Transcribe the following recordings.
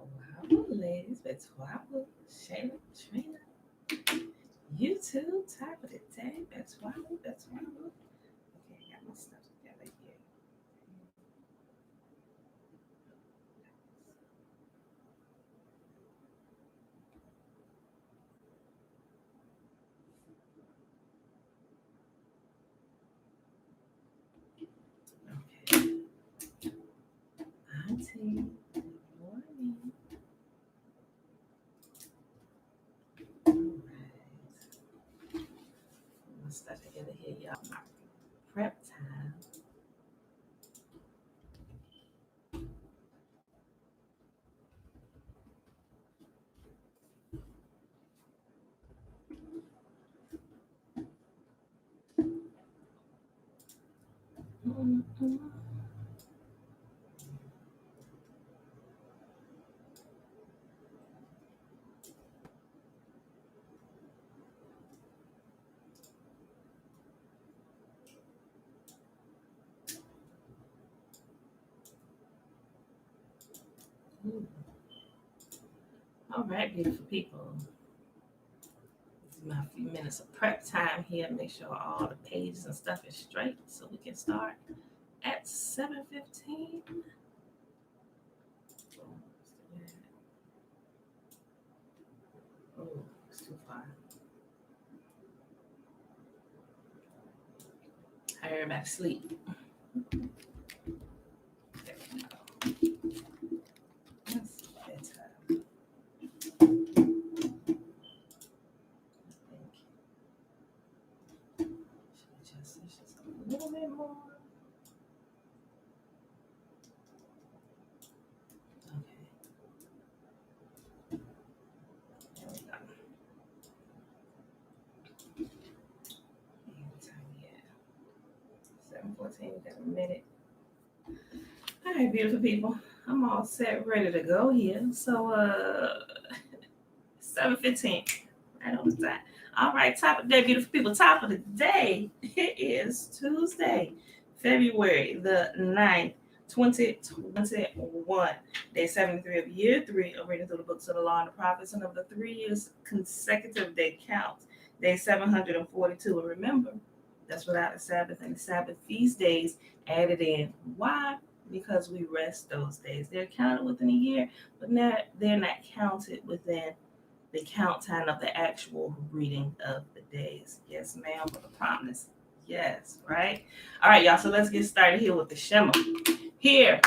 Wow, ladies, but wow, Shayla, Trina, you too, top of the day, that's wow, that's wow. Okay, I got my stuff together here. Okay, Auntie, good morning. All right, put my stuff together here, y'all. My prep time. Mm-hmm. All right, beautiful people. This is my few minutes of prep time here. Make sure all the pages and stuff is straight so we can start at 7:15. Oh, it's too far. Everybody sleep. There we go. That's bedtime. I think. Should adjust this just a little bit more. Okay, there we go. What time we at? 7:14. We got a minute. All right, beautiful people. I'm all set, ready to go here. So, 7:15. Right on the time. All right, top of the day, beautiful people. Top of the day. It is Tuesday, February the 9th, 2021. Day 73 of year 3 of reading through the books of the law and the prophets, and of the 3 years consecutive day count. Day 742. And remember, that's without the Sabbath and the Sabbath feast days added in. Why? Because we rest those days. They're counted within a year, but they're not counted within the count time of the actual reading of the days. Yes, ma'am, for the promise. Yes, right? All right, y'all. So let's get started here with the Shema. Here,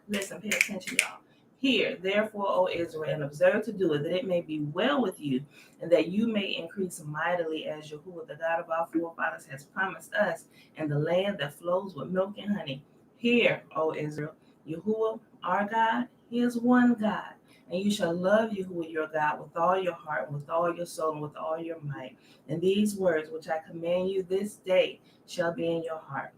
listen, pay attention, y'all. Hear, therefore, O Israel, and observe to do it, that it may be well with you, and that you may increase mightily as Yahuwah, the God of our forefathers, has promised us, in the land that flows with milk and honey. Hear, O Israel, Yahuwah, our God, He is one God, and you shall love Yahuwah your God with all your heart, and with all your soul, and with all your might. And these words which I command you this day shall be in your heart,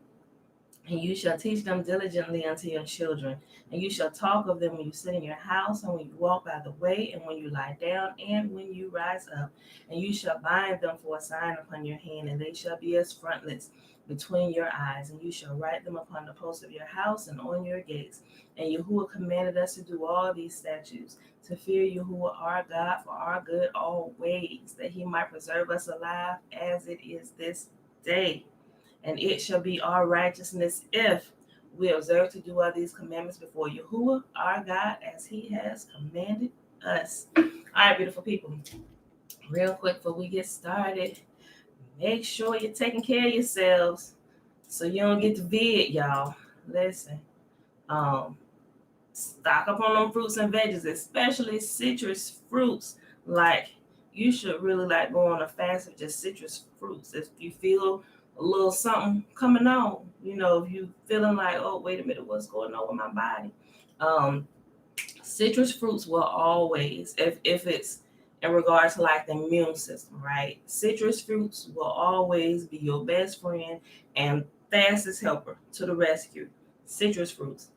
and you shall teach them diligently unto your children. And you shall talk of them when you sit in your house, and when you walk by the way, and when you lie down, and when you rise up. And you shall bind them for a sign upon your hand, and they shall be as frontlets between your eyes. And you shall write them upon the posts of your house and on your gates. And Yahuwah commanded us to do all these statutes, to fear Yahuwah our God for our good always, that he might preserve us alive as it is this day. And it shall be our righteousness if we observe to do all these commandments before Yahuwah, our God, as he has commanded us. All right, beautiful people. Real quick before we get started, make sure you're taking care of yourselves so you don't get the vid, y'all. Listen, um, stock up on them fruits and veggies, especially citrus fruits. Like, you should really like go on a fast of just citrus fruits. If you feel a little something coming on, if you feeling like, oh, wait a minute, what's going on with my body? Um, Citrus fruits will always, if it's in regards to like the immune system, right? Citrus fruits will always be your best friend and fastest helper to the rescue. Citrus fruits,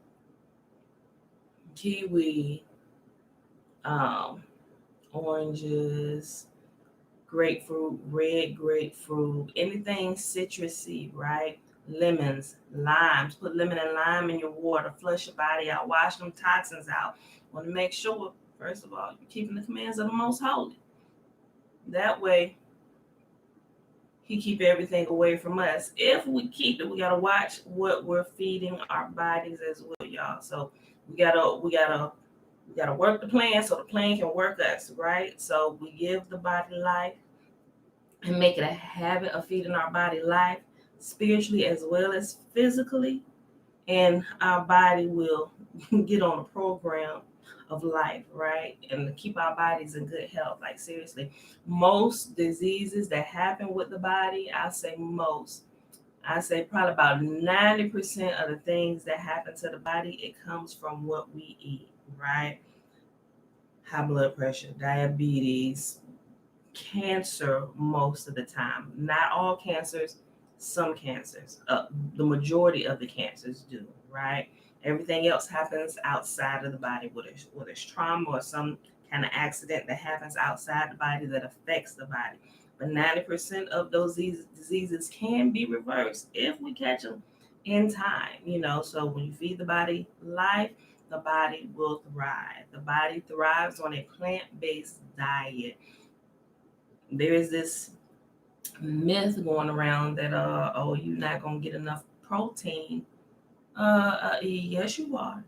kiwi, um, oranges, grapefruit, red grapefruit, anything citrusy, right? lemons, limes. Put lemon and lime in your water. Flush your body out. Wash them toxins out. Want to make sure, first of all, you're keeping the commands of the Most Holy. That way, He keep everything away from us. If we keep it, we gotta watch what we're feeding our bodies as well, y'all. So we gotta work the plan so the plan can work us, right? So we give the body life and make it a habit of feeding our body life, spiritually as well as physically, and our body will get on a program of life, right? And to keep our bodies in good health. Like seriously, most diseases that happen with the body, I say probably about 90% of the things that happen to the body, it comes from what we eat, right? High blood pressure, diabetes, cancer most of the time. Not all cancers, some cancers. The majority of the cancers do, right? Everything else happens outside of the body, whether it's trauma or some kind of accident that happens outside the body that affects the body. But 90% of those diseases can be reversed if we catch them in time, So when you feed the body life, the body will thrive. The body thrives on a plant-based diet. There is this myth going around that you're not gonna get enough protein. Yes you are.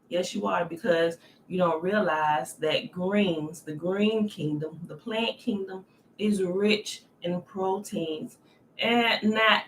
Yes you are, because you don't realize that the green kingdom, the plant kingdom, is rich in proteins, and not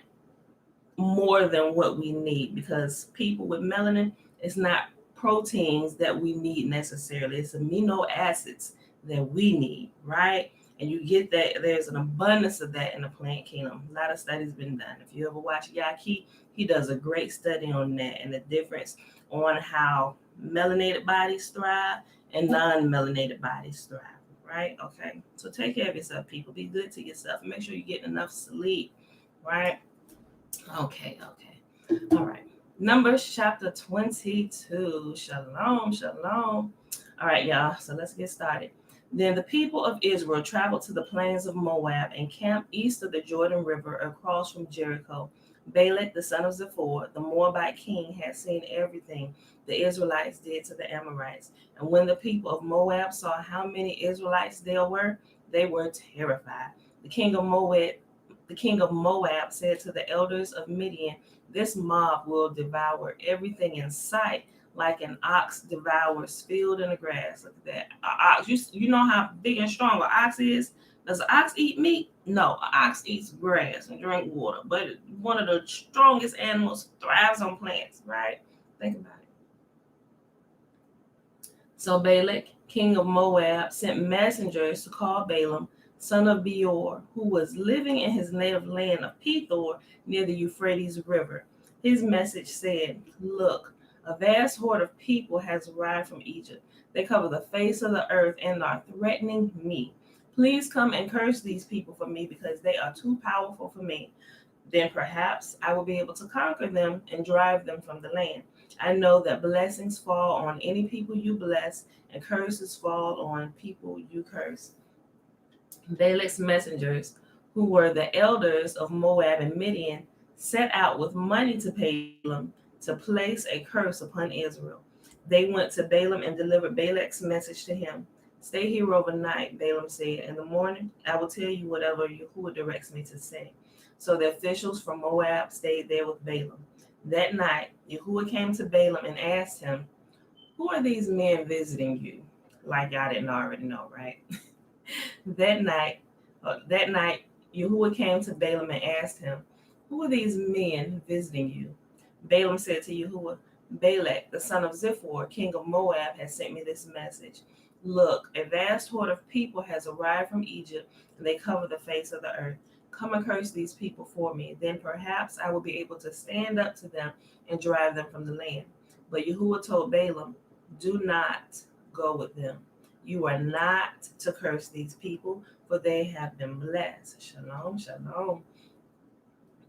more than what we need, because people with melanin, it's not proteins that we need necessarily, it's amino acids that we need, right? And you get that there's an abundance of that in the plant kingdom. A lot of studies been done. If you ever watch Yaki, he does a great study on that and the difference on how melanated bodies thrive and non-melanated bodies thrive, right? Okay, so take care of yourself, people. Be good to yourself and make sure you get enough sleep, right? Okay. All right. Numbers chapter 22. Shalom, shalom. All right, y'all. So let's get started. Then the people of Israel traveled to the plains of Moab and camped east of the Jordan River across from Jericho. Balak, the son of Zippor, the Moabite king, had seen everything the Israelites did to the Amorites. And when the people of Moab saw how many Israelites there were, they were terrified. The king of Moab said to the elders of Midian, "This mob will devour everything in sight, like an ox devours field and the grass." Look at that. An ox, you know how big and strong an ox is? Does an ox eat meat? No, an ox eats grass and drink water. But one of the strongest animals thrives on plants, right? Think about it. So Balak, king of Moab, sent messengers to call Balaam, son of Beor, who was living in his native land of Pethor near the Euphrates River. His message said, "Look, a vast horde of people has arrived from Egypt. They cover the face of the earth and are threatening me. Please come and curse these people for me, because they are too powerful for me. Then perhaps I will be able to conquer them and drive them from the land. I know that blessings fall on any people you bless, and curses fall on people you curse." Balak's messengers, who were the elders of Moab and Midian, set out with money to pay Balaam to place a curse upon Israel. They went to Balaam and delivered Balak's message to him. "Stay here overnight," Balaam said. "In the morning, I will tell you whatever Yahuwah directs me to say." So the officials from Moab stayed there with Balaam. That night, Yahuwah came to Balaam and asked him, "Who are these men visiting you?" Like y'all didn't already know, right? That night, Yahuwah came to Balaam and asked him, "Who are these men visiting you?" Balaam said to Yahuwah, "Balak, the son of Zippor, king of Moab, has sent me this message. Look, a vast horde of people has arrived from Egypt, and they cover the face of the earth. Come and curse these people for me. Then perhaps I will be able to stand up to them and drive them from the land." But Yahuwah told Balaam, "Do not go with them. You are not to curse these people, for they have been blessed." Shalom, shalom.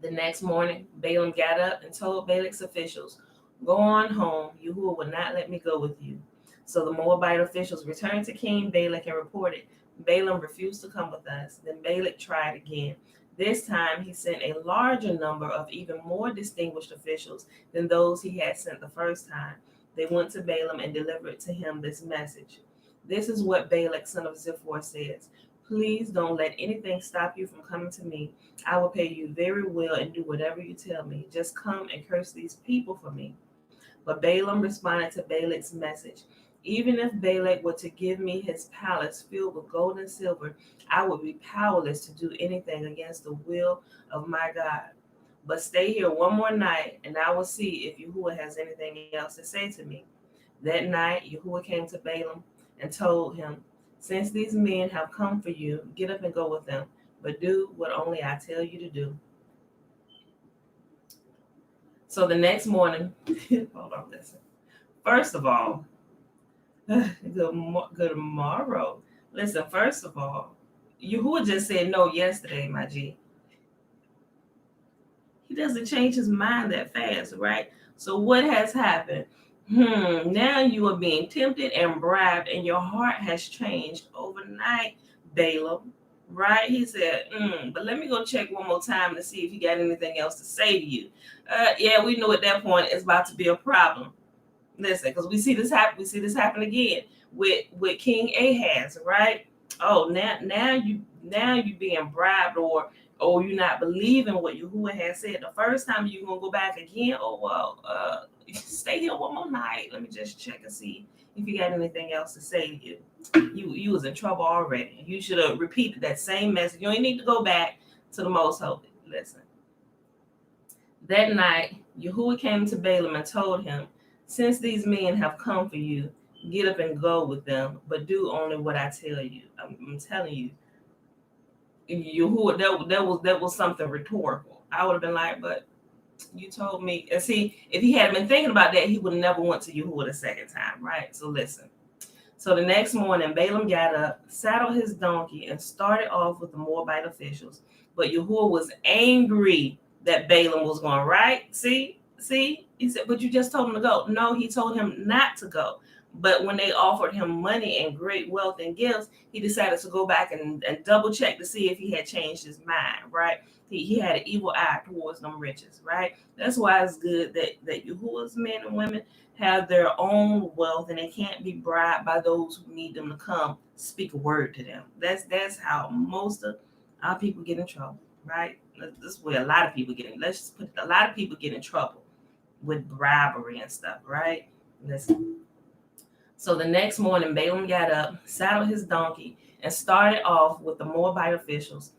The next morning, Balaam got up and told Balak's officials, "Go on home. Yahuwah will not let me go with you." So the Moabite officials returned to King Balak and reported, "Balaam refused to come with us." Then Balak tried again. This time he sent a larger number of even more distinguished officials than those he had sent the first time. They went to Balaam and delivered to him this message. This is what Balak, son of Zippor, says. Please don't let anything stop you from coming to me. I will pay you very well and do whatever you tell me. Just come and curse these people for me. But Balaam responded to Balak's message. Even if Balak were to give me his palace filled with gold and silver, I would be powerless to do anything against the will of my God. But stay here one more night, and I will see if Yahuwah has anything else to say to me. That night, Yahuwah came to Balaam and told him, since these men have come for you, get up and go with them, but do what only I tell you to do. So the next morning, hold on, listen. First of all, good morrow. Listen, first of all, Yahuwah just said no yesterday, my G. He doesn't change his mind that fast, right? So what has happened? Now you are being tempted and bribed, and your heart has changed overnight, Balaam. Right? He said, but let me go check one more time to see if he got anything else to say to you. Yeah, we know at that point it's about to be a problem. Listen, because we see this happen again with King Ahaz, right? Oh, now you being bribed, or you're not believing what Yahuwah has said. The first time you're gonna go back again. Oh well, stay here one more night. Let me just check and see if you got anything else to say to you. You was in trouble already. You should have repeated that same message. You ain't need to go back to the Most Holy. Listen. That night, Yahuwah came to Balaam and told him, since these men have come for you, get up and go with them, but do only what I tell you. I'm telling you, Yahuwah, that was something rhetorical. I would have been like, but you told me. And see, if he hadn't been thinking about that, he would have never went to Yahuwah the second time, right? So listen. So the next morning, Balaam got up, saddled his donkey, and started off with the Moabite officials. But Yahuwah was angry that Balaam was going, right? See? He said, but you just told him to go. No, he told him not to go. But when they offered him money and great wealth and gifts, he decided to go back and double check to see if he had changed his mind, right? He had an evil eye towards them riches, right? That's why it's good that Yahuwah's men and women have their own wealth, and they can't be bribed by those who need them to come speak a word to them. That's how most of our people get in trouble, right? This is where a lot of people get in. Let's just put it, a lot of people get in trouble with bribery and stuff, right? Listen. So the next morning, Balaam got up, saddled his donkey, and started off with the Moabite officials.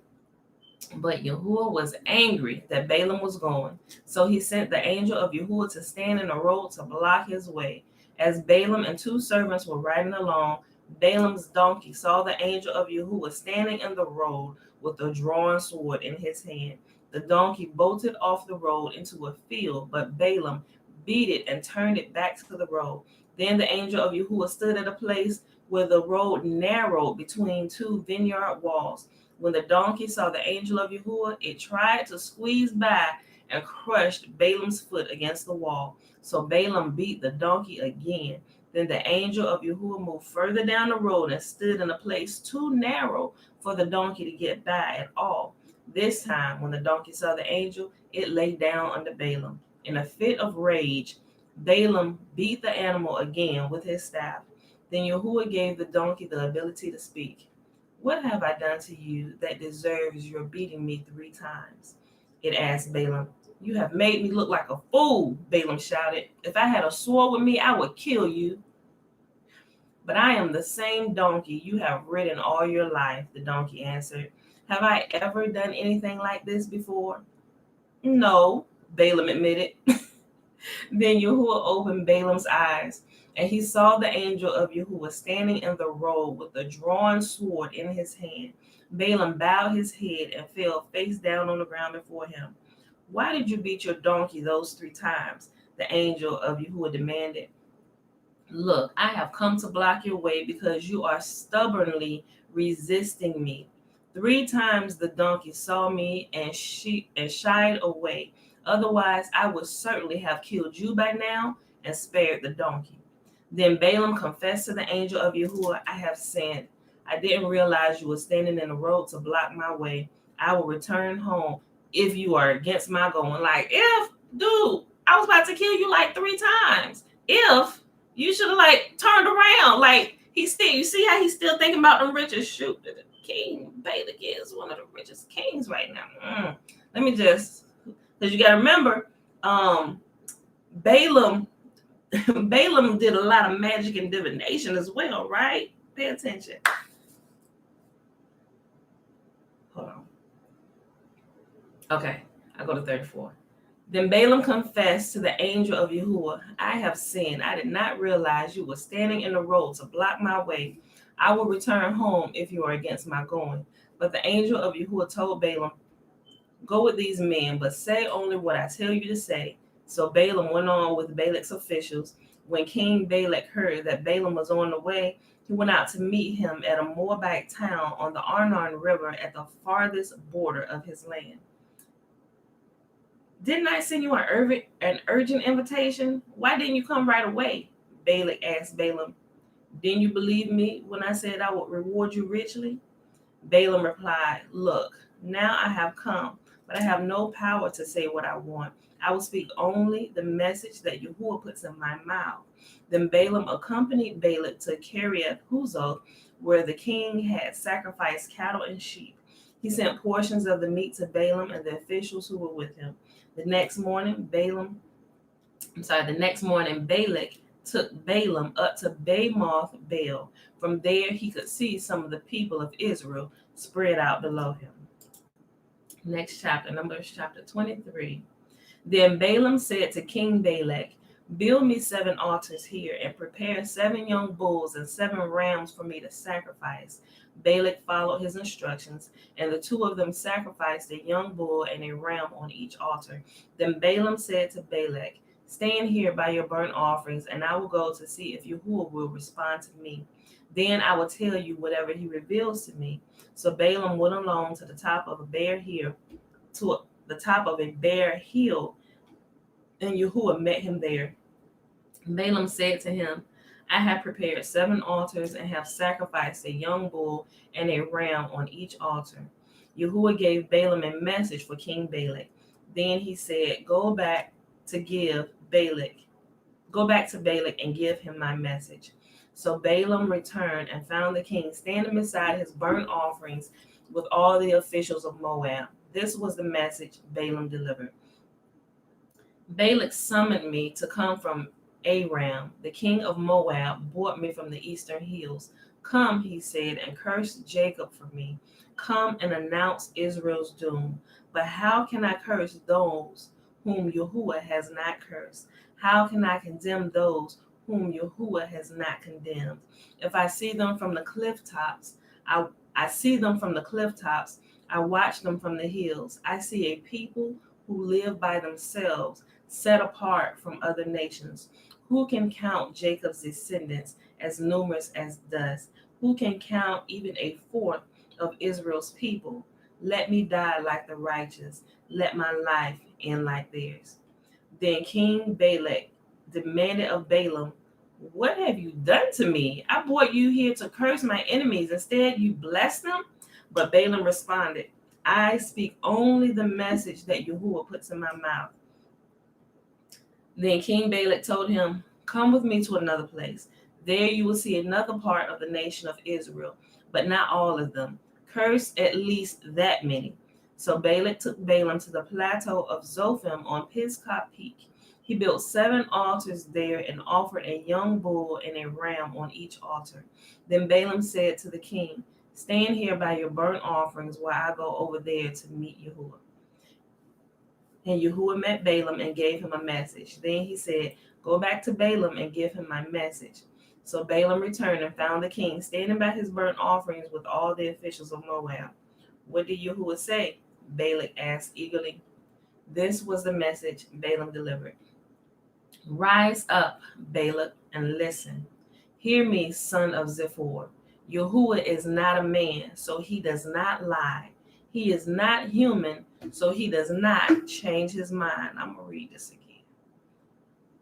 But Yahuwah was angry that Balaam was going, so he sent the angel of Yahuwah to stand in the road to block his way. As Balaam and two servants were riding along, Balaam's donkey saw the angel of Yahuwah standing in the road with a drawn sword in his hand. The donkey bolted off the road into a field, but Balaam beat it and turned it back to the road. Then the angel of Yahuwah stood at a place where the road narrowed between two vineyard walls. When the donkey saw the angel of Yahuwah, it tried to squeeze by and crushed Balaam's foot against the wall. So Balaam beat the donkey again. Then the angel of Yahuwah moved further down the road and stood in a place too narrow for the donkey to get by at all. This time, when the donkey saw the angel, it lay down under Balaam. In a fit of rage, Balaam beat the animal again with his staff. Then Yahuwah gave the donkey the ability to speak. What have I done to you that deserves your beating me 3 times? It asked Balaam. You have made me look like a fool, Balaam shouted. If I had a sword with me, I would kill you. But I am the same donkey you have ridden all your life, the donkey answered. Have I ever done anything like this before? No, Balaam admitted. Then Yahuwah opened Balaam's eyes, and he saw the angel of Yahuwah standing in the road with a drawn sword in his hand. Balaam bowed his head and fell face down on the ground before him. Why did you beat your donkey those 3 times? The angel of Yahuwah demanded. Look, I have come to block your way because you are stubbornly resisting me. 3 times the donkey saw me and shied away. Otherwise, I would certainly have killed you by now and spared the donkey. Then Balaam confessed to the angel of Yahuwah, I have sinned. I didn't realize you were standing in the road to block my way. I will return home if you are against my going. Like, if, dude, I was about to kill you like 3 times. If you should have like turned around, like you see how he's still thinking about them riches. Shoot, King Balak is one of the richest kings right now. Let me just, because you got to remember, Balaam did a lot of magic and divination as well, right? Pay attention. Hold on. Okay, I go to 34. Then Balaam confessed to the angel of Yahuwah, I have sinned. I did not realize you were standing in the road to block my way. I will return home if you are against my going. But the angel of Yahuwah told Balaam, go with these men, but say only what I tell you to say. So Balaam went on with Balak's officials. When King Balak heard that Balaam was on the way, he went out to meet him at a Moabite town on the Arnon River at the farthest border of his land. Didn't I send you an urgent invitation? Why didn't you come right away? Balak asked Balaam. Didn't you believe me when I said I would reward you richly? Balaam replied, look, now I have come, but I have no power to say what I want. I will speak only the message that Yahuwah puts in my mouth. Then Balaam accompanied Balak to Kiriath Huzoth, where the king had sacrificed cattle and sheep. He sent portions of the meat to Balaam and the officials who were with him. The next morning, Balak took Balaam up to Bamoth Baal. From there, he could see some of the people of Israel spread out below him. Next chapter, Numbers chapter 23. Then Balaam said to King Balak, build me 7 altars here and prepare 7 young bulls and 7 rams for me to sacrifice. Balak followed his instructions, and the 2 of them sacrificed a young bull and a ram on each altar. Then Balaam said to Balak, stand here by your burnt offerings, and I will go to see if Yahuwah will respond to me. Then I will tell you whatever he reveals to me. So Balaam went along to the top of a bare hill, and Yahuwah met him there. Balaam said to him, I have prepared 7 altars and have sacrificed a young bull and a ram on each altar. Yahuwah gave Balaam a message for King Balak. Then he said, go back to Balak and give him my message. So Balaam returned and found the king standing beside his burnt offerings with all the officials of Moab. This was the message Balaam delivered. Balak summoned me to come from Aram. The king of Moab brought me from the eastern hills. Come, he said, and curse Jacob for me. Come and announce Israel's doom. But how can I curse those whom Yahuwah has not cursed? How can I condemn those whom Yahuwah has not condemned? If I see them from the cliff tops, I see them from the cliff tops. I watch them from the hills. I see a people who live by themselves, set apart from other nations. Who can count Jacob's descendants as numerous as dust? Who can count even a fourth of Israel's people? Let me die like the righteous. Let my life end like theirs. Then King Balak demanded of Balaam, what have you done to me? I brought you here to curse my enemies. Instead, you blessed them? But Balaam responded, I speak only the message that Yahuwah puts in my mouth. Then King Balak told him, come with me to another place. There you will see another part of the nation of Israel, but not all of them. Curse at least that many. So Balak took Balaam to the plateau of Zophim on Pisgah Peak. He built 7 altars there and offered a young bull and a ram on each altar. Then Balaam said to the king, stand here by your burnt offerings while I go over there to meet Yahuwah. And Yahuwah met Balaam and gave him a message. Then he said, go back to Balaam and give him my message. So Balaam returned and found the king standing by his burnt offerings with all the officials of Moab. What did Yahuwah say? Balak asked eagerly. This was the message Balaam delivered. Rise up, Balak, and listen. Hear me, son of Ziphor. Yahuwah is not a man, so he does not lie. He is not human, so he does not change his mind. I'm going to read this again.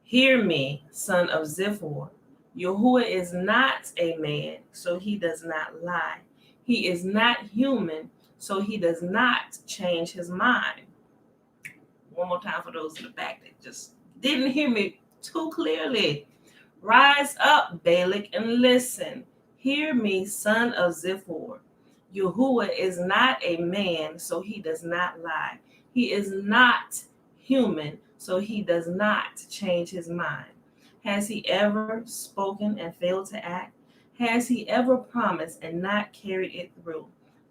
Hear me, son of Ziphor. Yahuwah is not a man, so he does not lie. He is not human, so he does not change his mind. One more time for those in the back that just didn't hear me too clearly. Rise up, Balak, and listen. Hear me, son of Ziphor. Yahuwah is not a man, so he does not lie. He is not human, so he does not change his mind. Has he ever spoken and failed to act? Has he ever promised and not carried it through?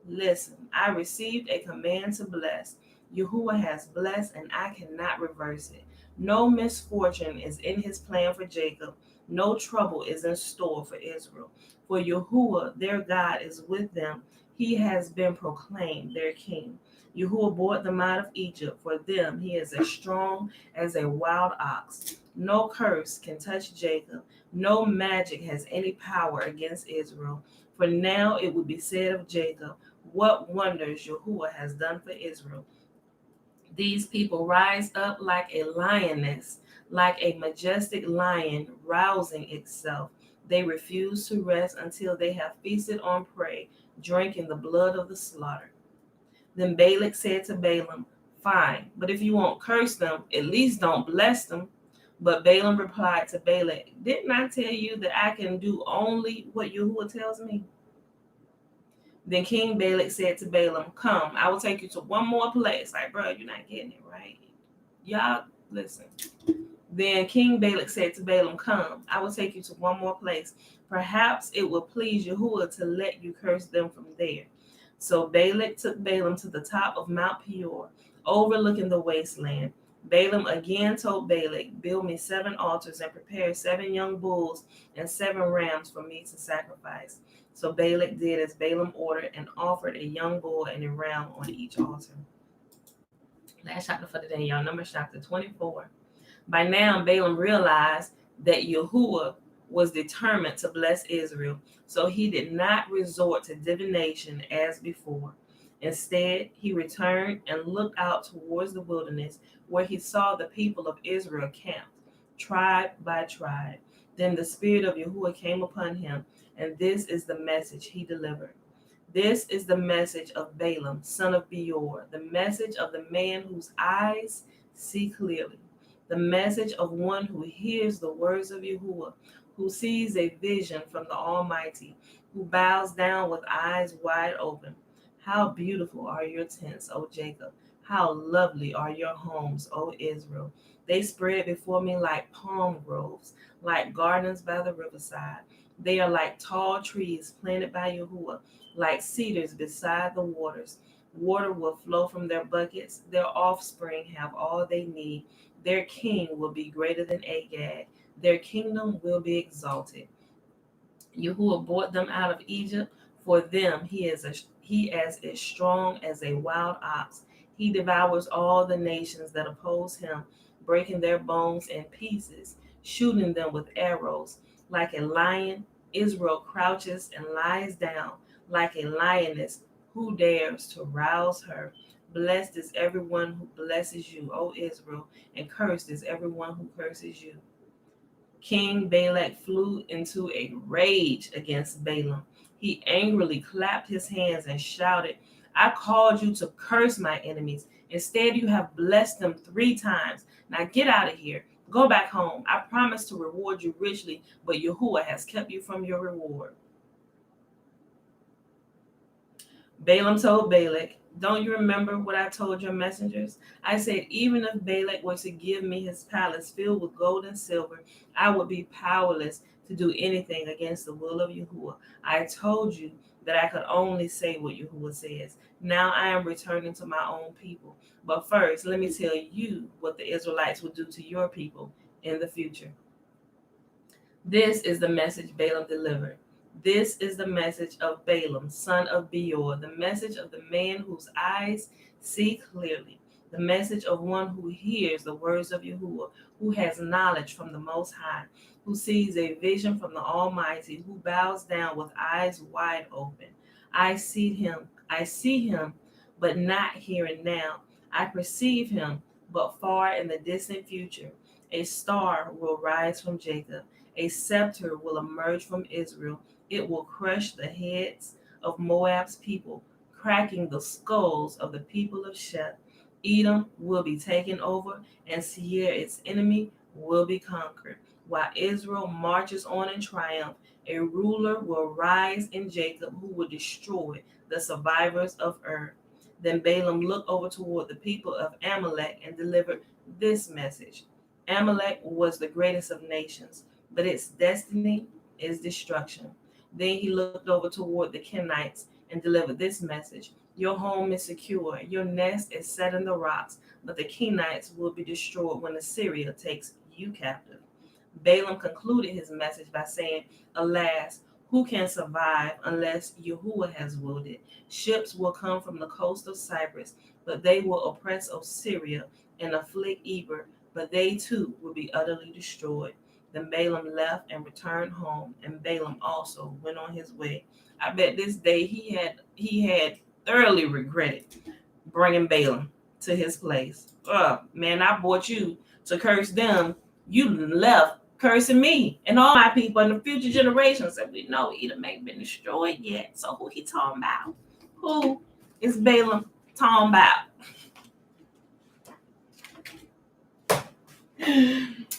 Listen, I received a command to bless. Yahuwah has blessed, and I cannot reverse it. No misfortune is in his plan for Jacob. No trouble is in store for Israel. For Yahuwah, their God, is with them. He has been proclaimed their king. Yahuwah brought them out of Egypt. For them, he is as strong as a wild ox. No curse can touch Jacob. No magic has any power against Israel. For now it would be said of Jacob, what wonders Yahuwah has done for Israel. These people rise up like a lioness, like a majestic lion rousing itself. They refuse to rest until they have feasted on prey, drinking the blood of the slaughter. Then Balak said to Balaam, fine, but if you won't curse them, at least don't bless them. But Balaam replied to Balak, didn't I tell you that I can do only what Yahuwah tells me? Then King Balak said to Balaam, come, I will take you to one more place. Like, bro, you're not getting it, right? Y'all, listen. Then King Balak said to Balaam, come, I will take you to one more place. Perhaps it will please Yahuwah to let you curse them from there. So Balak took Balaam to the top of Mount Peor, overlooking the wasteland. Balaam again told Balak, build me 7 altars and prepare 7 young bulls and 7 rams for me to sacrifice. So Balak did as Balaam ordered and offered a young bull and a ram on each altar. Last chapter for the day, y'all. Numbers chapter 24. By now, Balaam realized that Yahuwah was determined to bless Israel, so he did not resort to divination as before. Instead, he returned and looked out towards the wilderness, where he saw the people of Israel camped, tribe by tribe. Then the Spirit of Yahuwah came upon him, and this is the message he delivered. This is the message of Balaam, son of Beor, the message of the man whose eyes see clearly, the message of one who hears the words of Yahuwah, who sees a vision from the Almighty, who bows down with eyes wide open. How beautiful are your tents, O Jacob! How lovely are your homes, O Israel! They spread before me like palm groves, like gardens by the riverside. They are like tall trees planted by Yahuwah, like cedars beside the waters. Water will flow from their buckets. Their offspring have all they need. Their king will be greater than Agag. Their kingdom will be exalted. Yahuwah brought them out of Egypt. For them, he is as strong as a wild ox. He devours all the nations that oppose him, breaking their bones in pieces, shooting them with arrows. Like a lion, Israel crouches and lies down. Like a lioness, who dares to rouse her? Blessed is everyone who blesses you, O Israel, and cursed is everyone who curses you. King Balak flew into a rage against Balaam. He angrily clapped his hands and shouted, I called you to curse my enemies. Instead, you have blessed them 3 times. Now get out of here. Go back home. I promised to reward you richly, but Yahuwah has kept you from your reward. Balaam told Balak, don't you remember what I told your messengers? I said, even if Balak were to give me his palace filled with gold and silver, I would be powerless to do anything against the will of Yahuwah. I told you that I could only say what Yahuwah says. Now I am returning to my own people. But first, let me tell you what the Israelites will do to your people in the future. This is the message Balaam delivered. This is the message of Balaam, son of Beor, the message of the man whose eyes see clearly, the message of one who hears the words of Yahuwah, who has knowledge from the Most High, who sees a vision from the Almighty, who bows down with eyes wide open. I see him, but not here and now. I perceive him, but far in the distant future. A star will rise from Jacob. A scepter will emerge from Israel. It will crush the heads of Moab's people, cracking the skulls of the people of Sheth. Edom will be taken over, and Seir, its enemy, will be conquered. While Israel marches on in triumph, a ruler will rise in Jacob who will destroy the survivors of Ur. Then Balaam looked over toward the people of Amalek and delivered this message. Amalek was the greatest of nations, but its destiny is destruction. Then he looked over toward the Kenites and delivered this message. Your home is secure, your nest is set in the rocks, but the Kenites will be destroyed when Assyria takes you captive. Balaam concluded his message by saying, Alas, who can survive unless Yahuwah has willed it? Ships will come from the coast of Cyprus, but they will oppress Assyria and afflict Eber, but they too will be utterly destroyed. Then Balaam left and returned home, and Balaam also went on his way. I bet this day he had thoroughly regretted bringing Balaam to his place. Oh man, I brought you to curse them. You left cursing me and all my people and the future generations. And we know Edom ain't been destroyed yet. So who he talking about? Who is Balaam talking about?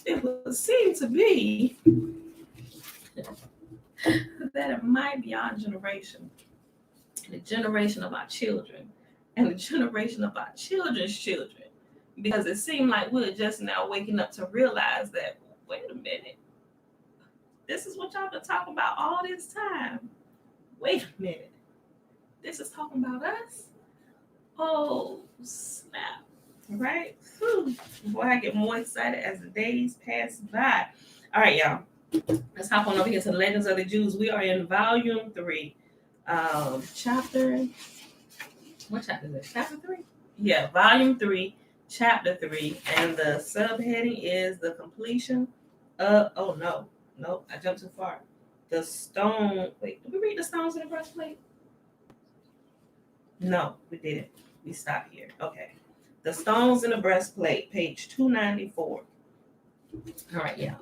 It would seem to be that it might be our generation, the generation of our children, and the generation of our children's children. Because it seemed like we're just now waking up to realize that, wait a minute, this is what y'all been talking about all this time. Wait a minute, this is talking about us? Oh, snap. Right? Whew. Boy, I get more excited as the days pass by. All right, y'all. Let's hop on over here to the Legends of the Jews. We are in volume 3. Chapter. What chapter is it? Chapter 3? Yeah, volume 3, chapter 3. And the subheading is the completion of. Oh, no. Nope, I jumped too far. The stone. Wait, did we read the stones in the breastplate? No, we didn't. We stopped here. Okay. The Stones in the Breastplate, page 294. All right, yeah.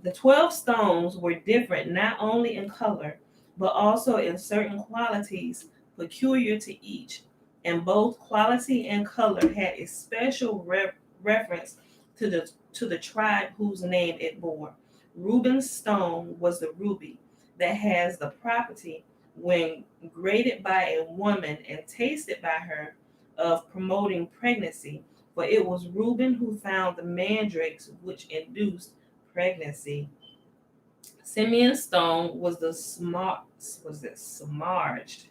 The 12 stones were different not only in color, but also in certain qualities peculiar to each. And both quality and color had a special reference to the tribe whose name it bore. Reuben's stone was the ruby that has the property, when graded by a woman and tasted by her, of promoting pregnancy, for it was Reuben who found the mandrakes which induced pregnancy. Simeon Stone was the smaraged.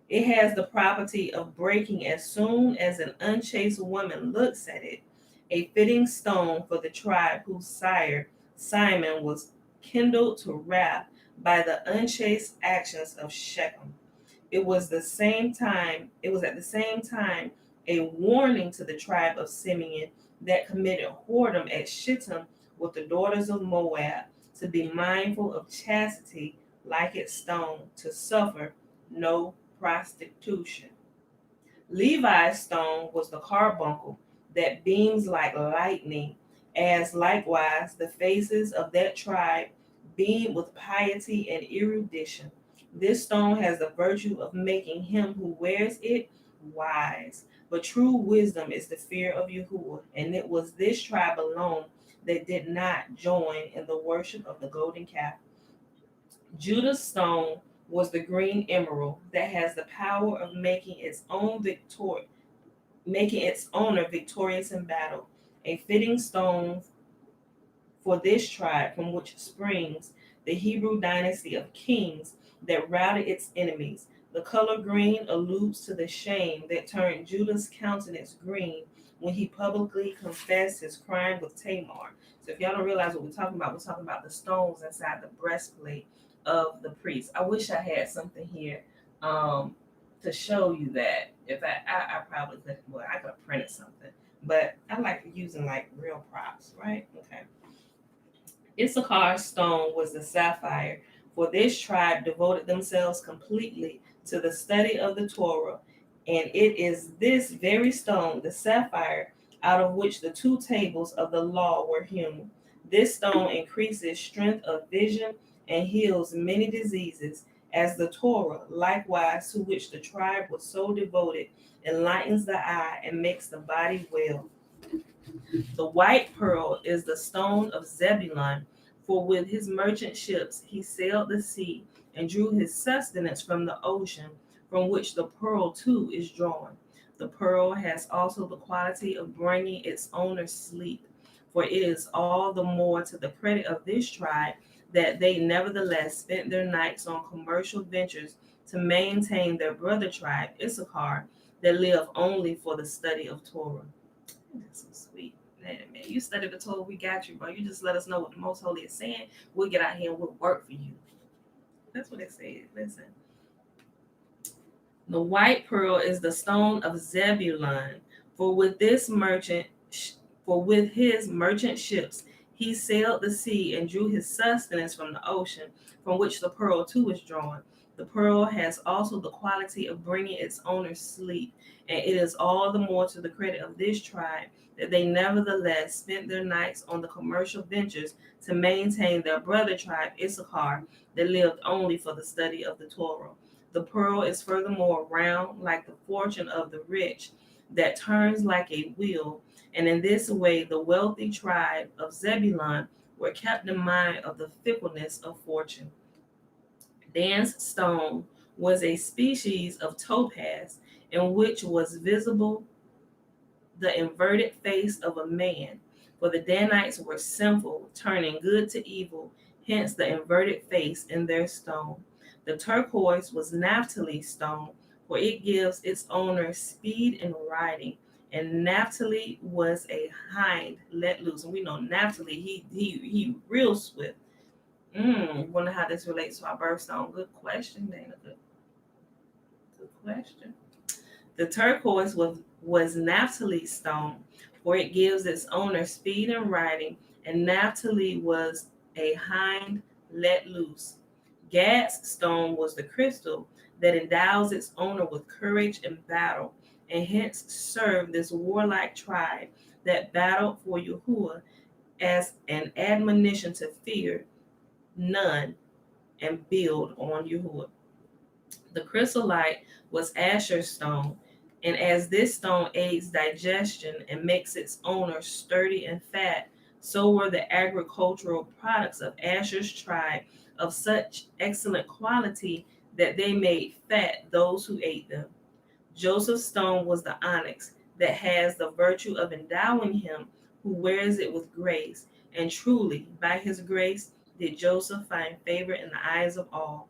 It has the property of breaking as soon as an unchaste woman looks at it, a fitting stone for the tribe whose sire Simon was kindled to wrath by the unchaste actions of Shechem. It was at the same time a warning to the tribe of Simeon that committed whoredom at Shittim with the daughters of Moab to be mindful of chastity like its stone, to suffer no prostitution. Levi's stone was the carbuncle that beams like lightning, as likewise the faces of that tribe beam with piety and erudition. This stone has the virtue of making him who wears it wise. But true wisdom is the fear of Yahuwah, and it was this tribe alone that did not join in the worship of the golden calf. Judah's stone was the green emerald that has the power of making its owner victorious in battle, a fitting stone for this tribe from which springs the Hebrew dynasty of kings that routed its enemies. The color green alludes to the shame that turned Judah's countenance green when he publicly confessed his crime with Tamar. So if y'all don't realize what we're talking about the stones inside the breastplate of the priest. I wish I had something here to show you that. If I probably could, well, I could have printed something, but I like using like real props, right? Okay. Issachar's stone was the sapphire, for this tribe devoted themselves completely to the study of the Torah, and it is this very stone, the sapphire, out of which the 2 tables of the law were hewn. This stone increases strength of vision and heals many diseases. as the Torah, likewise, to which the tribe was so devoted, enlightens the eye and makes the body well. The white pearl is the stone of Zebulun, for with his merchant ships he sailed the sea and drew his sustenance from the ocean, from which the pearl too is drawn. The pearl has also the quality of bringing its owner sleep, for it is all the more to the credit of this tribe that they nevertheless spent their nights on commercial ventures to maintain their brother tribe, Issachar, that live only for the study of Torah. That's so sweet. Man, you study the Torah, we got you, bro. You just let us know what the Most Holy is saying. We'll get out here and we'll work for you. That's what it said. Listen. The white pearl is the stone of Zebulun, for with this merchant, for with his merchant ships, he sailed the sea and drew his sustenance from the ocean, from which the pearl too is drawn. The pearl has also the quality of bringing its owner sleep, and it is all the more to the credit of this tribe that they nevertheless spent their nights on the commercial ventures to maintain their brother tribe Issachar that lived only for the study of the Torah. The pearl is furthermore round like the fortune of the rich, that turns like a wheel, and in this way the wealthy tribe of Zebulun were kept in mind of the fickleness of fortune. Dan's stone was a species of topaz, in which was visible the inverted face of a man. For the Danites were sinful, turning good to evil, hence the inverted face in their stone. The turquoise was Naphtali stone, for it gives its owner speed in riding. And Naphtali was a hind let loose. And we know Naphtali, he real swift. Wonder how this relates to our birthstone. Good question, Dana. Good question. The turquoise was Naphtali's stone, for it gives its owner speed in riding, and Naphtali was a hind let loose. Gad's stone was the crystal that endows its owner with courage in battle, and hence served this warlike tribe that battled for Yahuwah as an admonition to fear none and build on Yahuwah. The chrysolite was Asher's stone, and as this stone aids digestion and makes its owner sturdy and fat, so were the agricultural products of Asher's tribe of such excellent quality that they made fat those who ate them. Joseph's stone was the onyx that has the virtue of endowing him who wears it with grace, and truly, by his grace, did Joseph find favor in the eyes of all.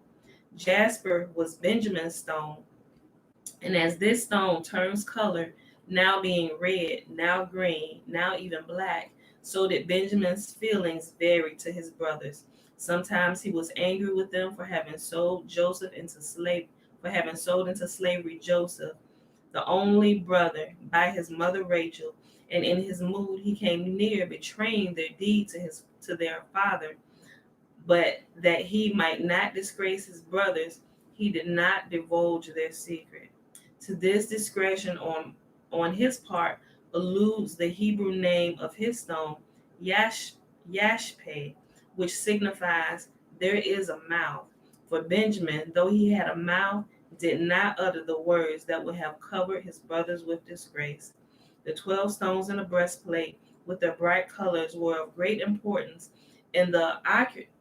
Jasper was Benjamin's stone, and as this stone turns color, now being red, now green, now even black, so did Benjamin's feelings vary to his brothers. Sometimes he was angry with them for having sold into slavery Joseph, the only brother, by his mother Rachel, and in his mood he came near betraying their deed to their father. But that he might not disgrace his brothers, he did not divulge their secret. To this discretion on his part alludes the Hebrew name of his stone, Yashpe, which signifies there is a mouth. For Benjamin, though he had a mouth, did not utter the words that would have covered his brothers with disgrace. The 12 stones in the breastplate, with their bright colors, were of great importance in the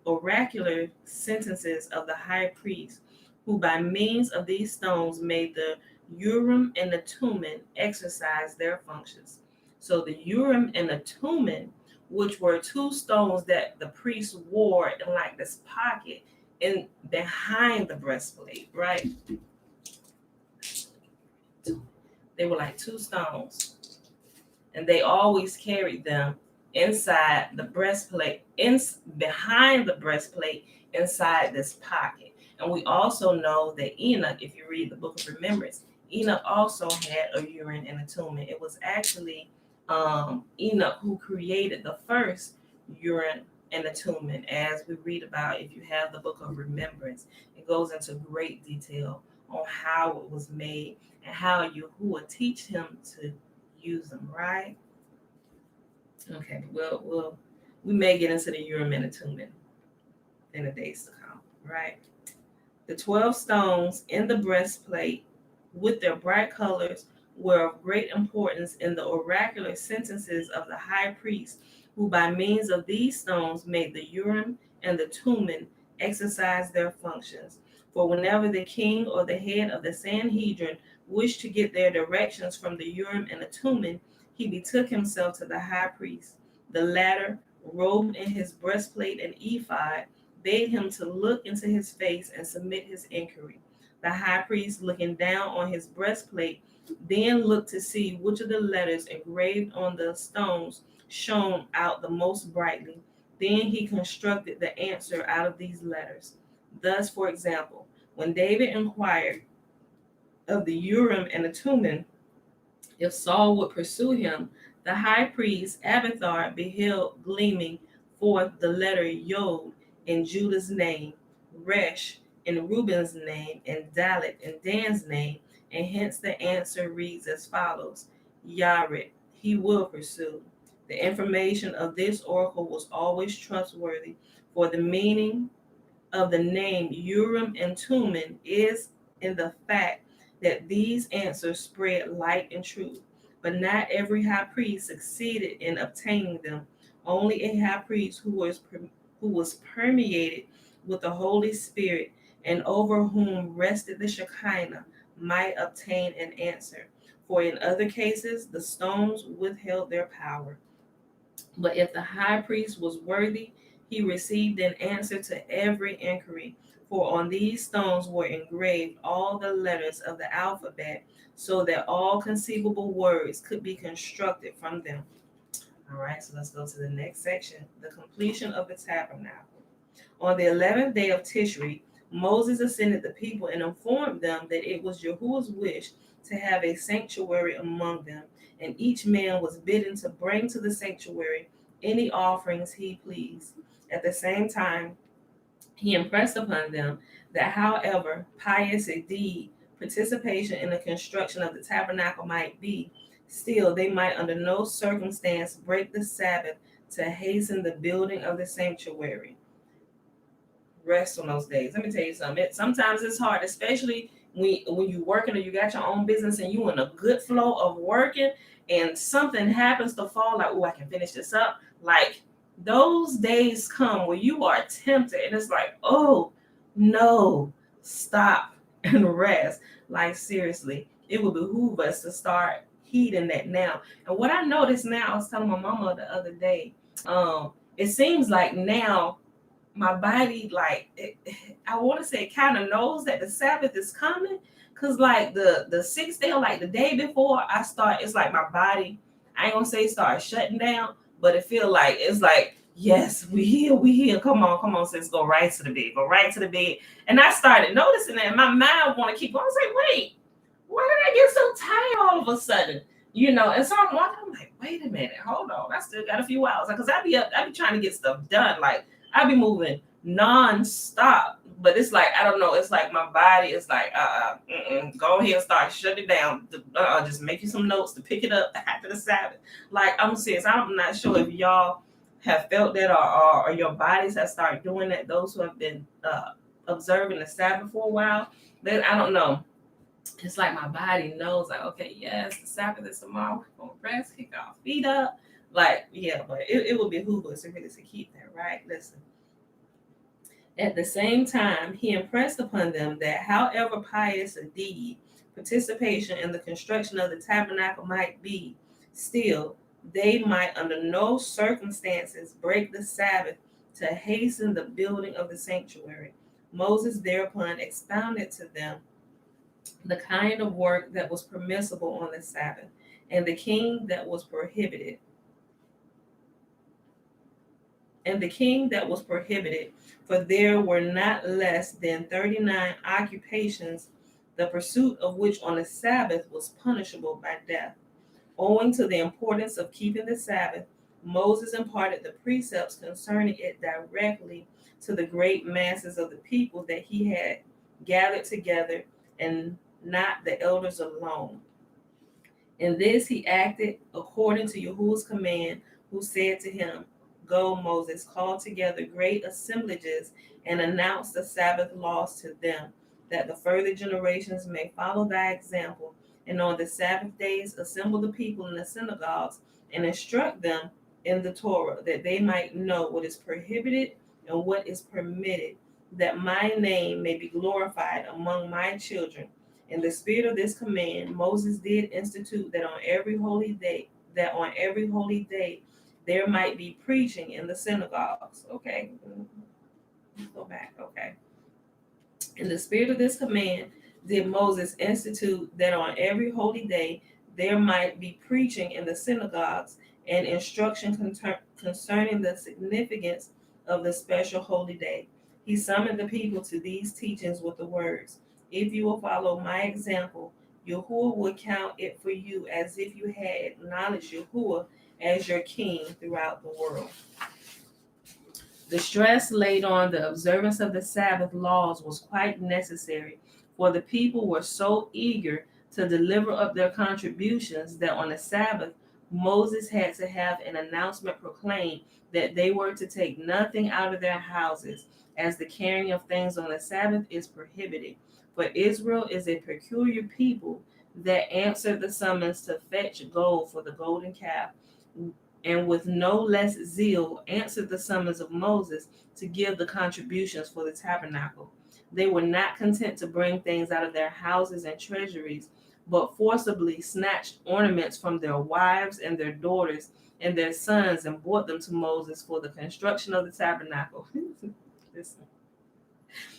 oracular sentences of the high priest, who by means of these stones made the Urim and the Thummim exercise their functions. So the Urim and the Thummim, which were two stones that the priest wore in like this pocket in behind the breastplate, right? They were like two stones, and they always carried them inside the breastplate, behind the breastplate, inside this pocket. And we also know that Enoch, if you read the book of remembrance, Enoch also had a Urim and a Thummim. It was actually Enoch who created the first Urim and the Thummim, as we read about if you have the book of remembrance. It goes into great detail on how it was made and how Yahuwah teach him to use them, right? Okay, we may get into the Urim and the Thummim in the days to come, right? The 12 stones in the breastplate, with their bright colors, were of great importance in the oracular sentences of the high priest, who by means of these stones made the Urim and the Thummim exercise their functions. For whenever the king or the head of the Sanhedrin wished to get their directions from the Urim and the Thummim, he betook himself to the high priest. The latter, robed in his breastplate and ephod, bade him to look into his face and submit his inquiry. The high priest, looking down on his breastplate, then looked to see which of the letters engraved on the stones shone out the most brightly. Then he constructed the answer out of these letters. Thus, for example, when David inquired of the Urim and the Thummim if Saul would pursue him, the high priest Abiathar beheld gleaming forth the letter Yod in Judah's name, Resh in Reuben's name, and Dalet in Dan's name, and hence the answer reads as follows: Yared, he will pursue. The information of this oracle was always trustworthy, for the meaning of the name Urim and Thummim is in the fact that these answers spread light and truth. But not every high priest succeeded in obtaining them. Only a high priest who was permeated with the Holy Spirit and over whom rested the Shekinah might obtain an answer. For in other cases, the stones withheld their power. But if the high priest was worthy, he received an answer to every inquiry. For on these stones were engraved all the letters of the alphabet, so that all conceivable words could be constructed from them. All right, so let's go to the next section: the completion of the tabernacle. On the 11th day of Tishri, Moses ascended the people and informed them that it was Yahuwah's wish to have a sanctuary among them, and each man was bidden to bring to the sanctuary any offerings he pleased. At the same time, he impressed upon them that however pious a deed participation in the construction of the tabernacle might be, still they might under no circumstance break the Sabbath to hasten the building of the sanctuary. Rest on those days. Let me tell you something. Sometimes it's hard, especially when you're working or you got your own business and you in a good flow of working, and something happens to fall like, oh, I can finish this up. Like those days come where you are tempted and it's like, oh no, stop and rest. Like seriously, it would behoove us to start heeding that now. And what I noticed now, I was telling my mama the other day, it seems like now my body, like I want to say, kind of knows that the Sabbath is coming, because like the sixth day or like the day before I start, it's like my body, I ain't gonna say start shutting down, but it feel like it's like, yes, we here, come on sis, go right to the bed. And I started noticing that my mind want to keep going. I was like, wait, why did I get so tired all of a sudden? And so I'm walking, I'm like, wait a minute, hold on, I still got a few hours, because I be trying to get stuff done. Like I be moving non-stop, but it's like, I don't know, it's like my body is like, go ahead and start shut it down. Just make you some notes to pick it up after the Sabbath. Like I'm serious, I'm not sure if y'all have felt that, or your bodies have started doing that, those who have been observing the Sabbath for a while. Then I don't know, it's like my body knows, like, okay, yes, the Sabbath is tomorrow, we're gonna rest, kick our feet up. Like, yeah, but it would behoove us to really to keep that, right? Listen. At the same time, he impressed upon them that however pious a deed participation in the construction of the tabernacle might be, still they might under no circumstances break the Sabbath to hasten the building of the sanctuary. Moses thereupon expounded to them the kind of work that was permissible on the Sabbath, and the king that was prohibited. For there were not less than 39 occupations, the pursuit of which on the Sabbath was punishable by death. Owing to the importance of keeping the Sabbath, Moses imparted the precepts concerning it directly to the great masses of the people that he had gathered together, and not the elders alone. In this he acted according to Yahuwah's command, who said to him, Go, Moses, call together great assemblages and announce the Sabbath laws to them. that the further generations may follow thy example, and on the Sabbath days assemble the people in the synagogues and instruct them in the Torah, that they might know what is prohibited and what is permitted, that my name may be glorified among my children. In the spirit of this command, Moses did institute that on every holy day there might be preaching in the synagogues. Okay, let's go back. Okay. In the spirit of this command, did Moses institute that on every holy day there might be preaching in the synagogues and instruction concerning the significance of the special holy day. He summoned the people to these teachings with the words, if you will follow my example, Yahuwah will count it for you as if you had acknowledged Yahuwah as your king throughout the world. The stress laid on the observance of the Sabbath laws was quite necessary, for the people were so eager to deliver up their contributions that on the Sabbath, Moses had to have an announcement proclaimed that they were to take nothing out of their houses, as the carrying of things on the Sabbath is prohibited. For Israel is a peculiar people that answered the summons to fetch gold for the golden calf, and with no less zeal answered the summons of Moses to give the contributions for the tabernacle. They were not content to bring things out of their houses and treasuries, but forcibly snatched ornaments from their wives and their daughters and their sons and brought them to Moses for the construction of the tabernacle.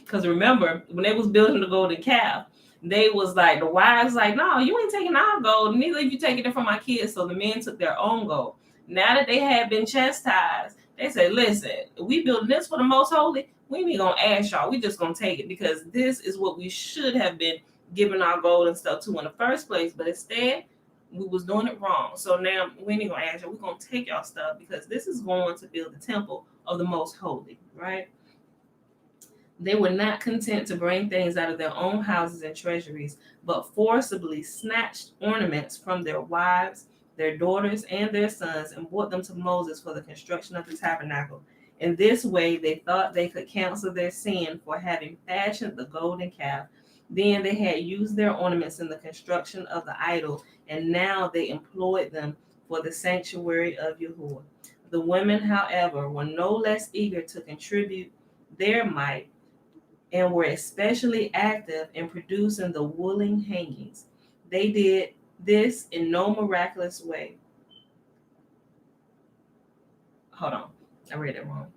Because remember, when they was building the golden calf, they was like, the wives like, no, you ain't taking our gold, neither are you taking it from my kids. So the men took their own gold. Now that they had been chastised, they said, listen, we building this for the most holy, we ain't gonna ask y'all, we just gonna take it, because this is what we should have been giving our gold and stuff to in the first place, but instead we was doing it wrong. So now we ain't gonna ask y'all, we're gonna take y'all stuff, because this is going to build the temple of the most holy, right? They were not content to bring things out of their own houses and treasuries, but forcibly snatched ornaments from their wives, their daughters, and their sons, and brought them to Moses for the construction of the tabernacle. In this way, they thought they could cancel their sin for having fashioned the golden calf. Then they had used their ornaments in the construction of the idol, and now they employed them for the sanctuary of Yahuwah. The women, however, were no less eager to contribute their mite, and were especially active in producing the woolen hangings. They did this in no miraculous way. Hold on, I read it wrong.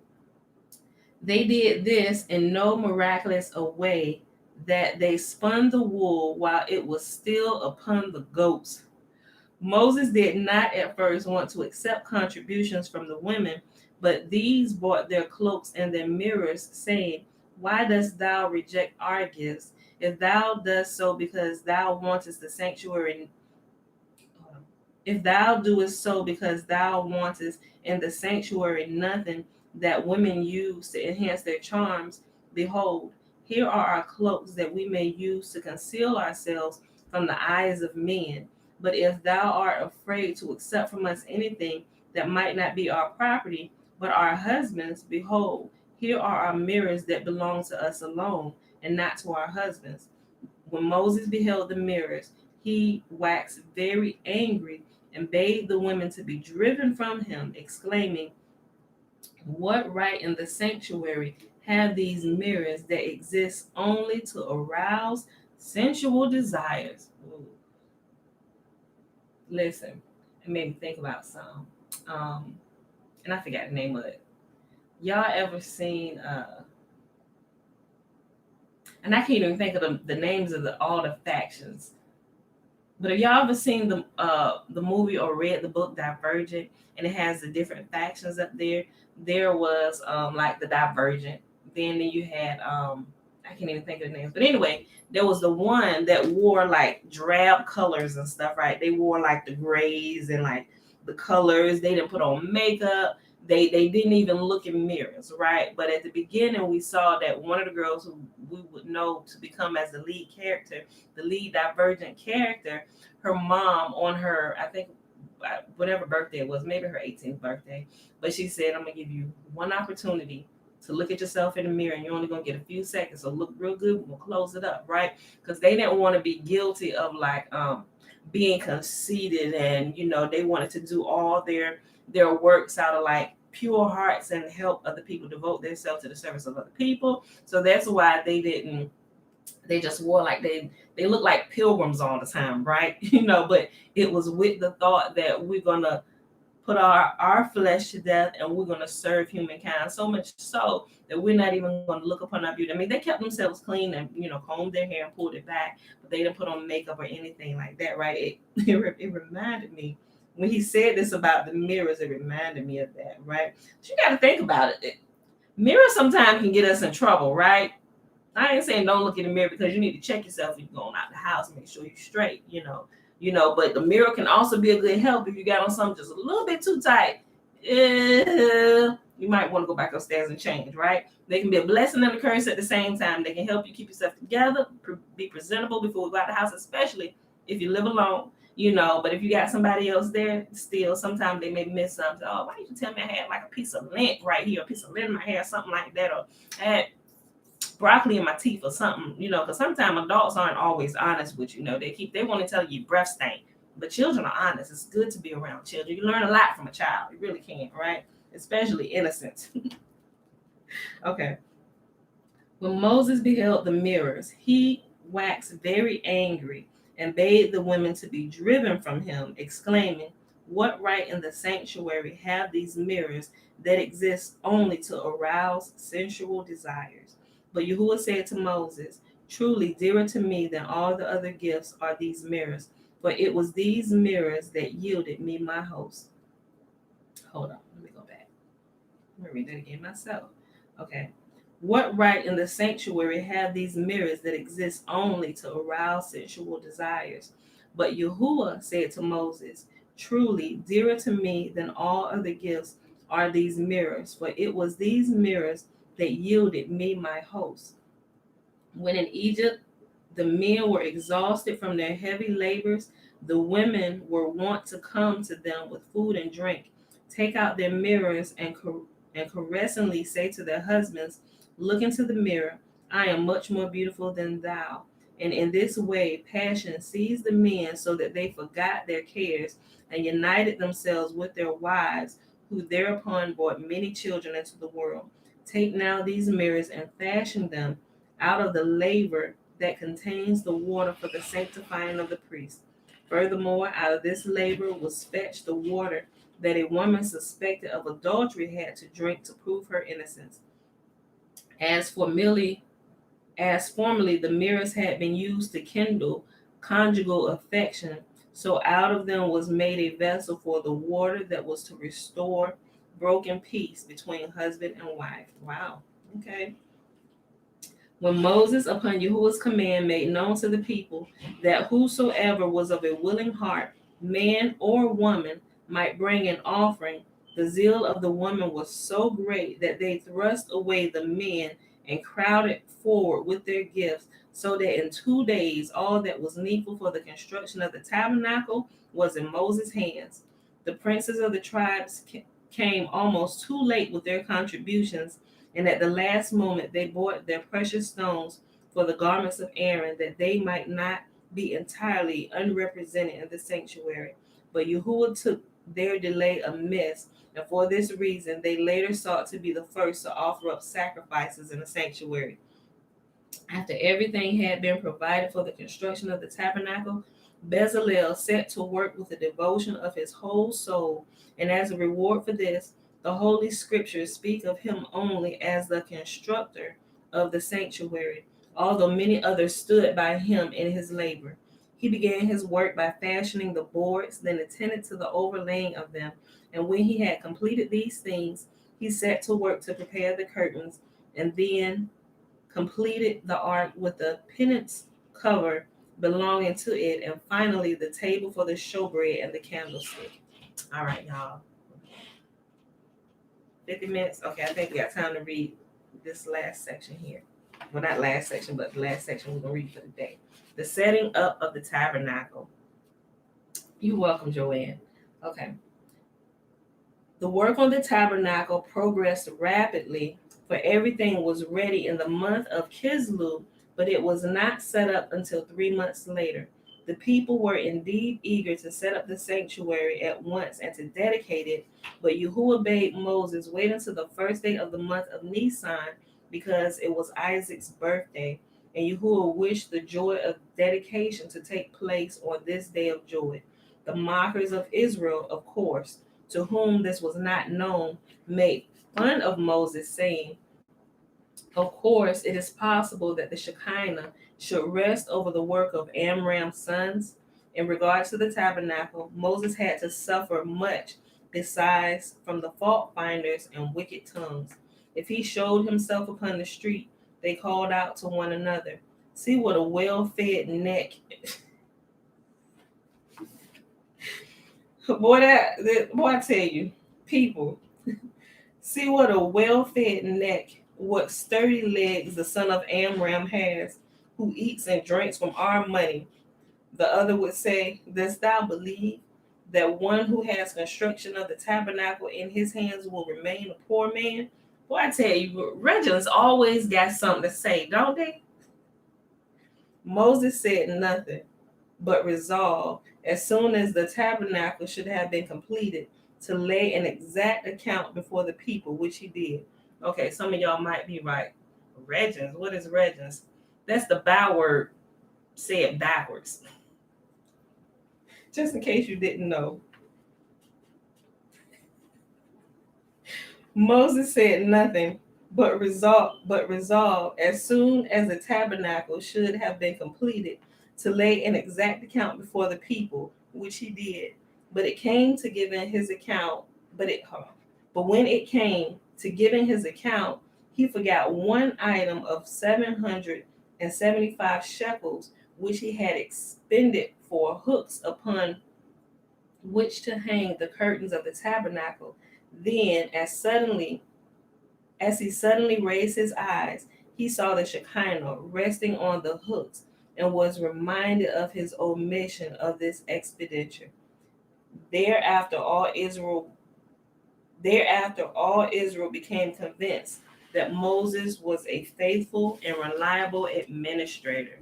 They did this in no miraculous a way that they spun the wool while it was still upon the goats. Moses did not at first want to accept contributions from the women, but these brought their cloaks and their mirrors, saying, why dost thou reject our gifts? If thou dost so because thou wantest the sanctuary, if thou doest so because thou wantest in the sanctuary nothing that women use to enhance their charms, behold, here are our cloaks that we may use to conceal ourselves from the eyes of men. But if thou art afraid to accept from us anything that might not be our property, but our husbands, behold, here are our mirrors that belong to us alone, and not to our husbands. When Moses beheld the mirrors, he waxed very angry and bade the women to be driven from him, exclaiming, what right in the sanctuary have these mirrors that exist only to arouse sensual desires? Ooh. Listen, it made me think about some. And I forgot the name of it. Y'all ever seen and I can't even think of the names of all the factions. But have y'all ever seen the movie or read the book Divergent, and it has the different factions up there? There was like the Divergent. Then you had I can't even think of the names. But anyway, there was the one that wore like drab colors and stuff, right? They wore like the grays and like the colors. They didn't put on makeup. They didn't even look in mirrors, right? But at the beginning, we saw that one of the girls who we would know to become as the lead character, the lead Divergent character, her mom on her, I think, whatever birthday it was, maybe her 18th birthday, but she said, I'm going to give you one opportunity to look at yourself in the mirror, and you're only going to get a few seconds. So look real good. We'll close it up, right? Because they didn't want to be guilty of like being conceited, and they wanted to do all their works out of like pure hearts and help other people, devote themselves to the service of other people. So that's why they just wore like they look like pilgrims all the time, right? But it was with the thought that we're gonna put our flesh to death, and we're gonna serve humankind, so much so that we're not even gonna look upon our beauty. I mean, they kept themselves clean and combed their hair and pulled it back, but they didn't put on makeup or anything like that, right? It reminded me when he said this about the mirrors. It reminded me of that, right? So you got to think about it. Mirrors sometimes can get us in trouble, right? I ain't saying don't look in the mirror, because you need to check yourself when you're going out the house and make sure you're straight, but the mirror can also be a good help if you got on something just a little bit too tight. You might want to go back upstairs and change, right? They can be a blessing and a curse at the same time. They can help you keep yourself together, be presentable before we go out the house, especially if you live alone, but if you got somebody else there, still, sometimes they may miss something. Oh, why didn't you tell me I had like a piece of lint right here, a piece of lint in my hair, something like that, or I had broccoli in my teeth or something, because sometimes adults aren't always honest with you. They want to tell you breath stink, but children are honest. It's good to be around children. You learn a lot from a child. You really can, right? Especially innocence. Okay. When Moses beheld the mirrors, he waxed very angry and bade the women to be driven from him, exclaiming, "What right in the sanctuary have these mirrors that exist only to arouse sensual desires?" But Yahuwah said to Moses, "Truly, dearer to me than all the other gifts are these mirrors, for it was these mirrors that yielded me my host." Hold on, let me go back. I'm going to read that again myself. Okay. What right in the sanctuary have these mirrors that exist only to arouse sensual desires? But Yahuwah said to Moses, "Truly, dearer to me than all other gifts are these mirrors, for it was these mirrors that yielded me my host." When in Egypt the men were exhausted from their heavy labors, the women were wont to come to them with food and drink, take out their mirrors, and caressingly say to their husbands, "Look into the mirror. I am much more beautiful than thou." And in this way, passion seized the men so that they forgot their cares and united themselves with their wives, who thereupon brought many children into the world. Take now these mirrors and fashion them out of the laver that contains the water for the sanctifying of the priest. Furthermore, out of this laver was fetched the water that a woman suspected of adultery had to drink to prove her innocence. As formerly the mirrors had been used to kindle conjugal affection, so out of them was made a vessel for the water that was to restore broken peace between husband and wife. Wow. Okay. When Moses, upon Yahuwah's command, made known to the people that whosoever was of a willing heart, man or woman, might bring an offering, the zeal of the woman was so great that they thrust away the men and crowded forward with their gifts, so that in 2 days all that was needful for the construction of the tabernacle was in Moses' hands. The princes of the tribes came almost too late with their contributions, and at the last moment they bought their precious stones for the garments of Aaron, that they might not be entirely unrepresented in the sanctuary. But Yahuwah took their delay amiss, and for this reason they later sought to be the first to offer up sacrifices in the sanctuary. After everything had been provided for the construction of the tabernacle, Bezalel set to work with the devotion of his whole soul, and as a reward for this, the Holy Scriptures speak of him only as the constructor of the sanctuary, although many others stood by him in his labor. He began his work by fashioning the boards, then attended to the overlaying of them, and when he had completed these things, he set to work to prepare the curtains, and then completed the ark with the penance cover belonging to it, and finally the table for the showbread and the candlestick. All right, y'all. 50 minutes. Okay, I think we got time to read this last section here. Well, not last section, but the last section we're going to read for the day. The setting up of the tabernacle. You're welcome, Joanne. Okay. The work on the tabernacle progressed rapidly for everything was ready in the month of Kislev, but it was not set up until 3 months later. The people were indeed eager to set up the sanctuary at once and to dedicate it, but Yahuwah bade Moses wait until the first day of the month of Nisan, because it was Isaac's birthday, and Yahuwah wished the joy of dedication to take place on this day of joy. The mockers of Israel, of course, to whom this was not known, made fun of Moses, saying, of course, it is possible that the Shekinah should rest over the work of Amram's sons. In regard to the tabernacle, Moses had to suffer much besides from the fault finders and wicked tongues. If he showed himself upon the street, they called out to one another, see what a well-fed neck. Boy, I tell you, people, see what a well-fed neck, what sturdy legs the son of Amram has, who eats and drinks from our money. The other would say, dost thou believe that one who has construction of the tabernacle in his hands will remain a poor man? Boy, I tell you, Regents always got something to say, don't they? Moses said nothing, but resolved, as soon as the tabernacle should have been completed, to lay an exact account before the people, which he did. Okay, some of y'all might be right. Regents, what is regents? That's the bow word said backwards. Just in case you didn't know. Moses said nothing, but resolved, as soon as the tabernacle should have been completed, to lay an exact account before the people, which he did. But it came to giving his account, but when it came to giving his account, he forgot one item of 775 shekels, which he had expended for hooks upon which to hang the curtains of the tabernacle. Then, as he suddenly raised his eyes, he saw the Shekinah resting on the hooks, and was reminded of his omission of this expenditure. Thereafter, all Israel became convinced that Moses was a faithful and reliable administrator.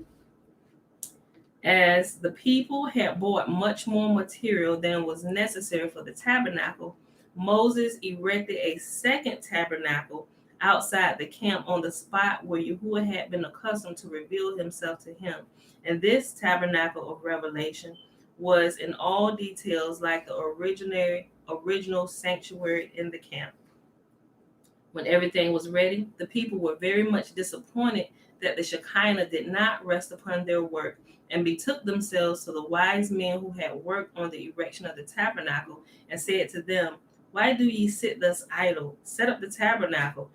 As the people had bought much more material than was necessary for the tabernacle, Moses erected a second tabernacle outside the camp on the spot where Yahuwah had been accustomed to reveal himself to him. And this tabernacle of revelation was in all details like the original sanctuary in the camp. When everything was ready, the people were very much disappointed that the Shekinah did not rest upon their work, and betook themselves to the wise men who had worked on the erection of the tabernacle, and said to them, why do ye sit thus idle? Set up the tabernacle,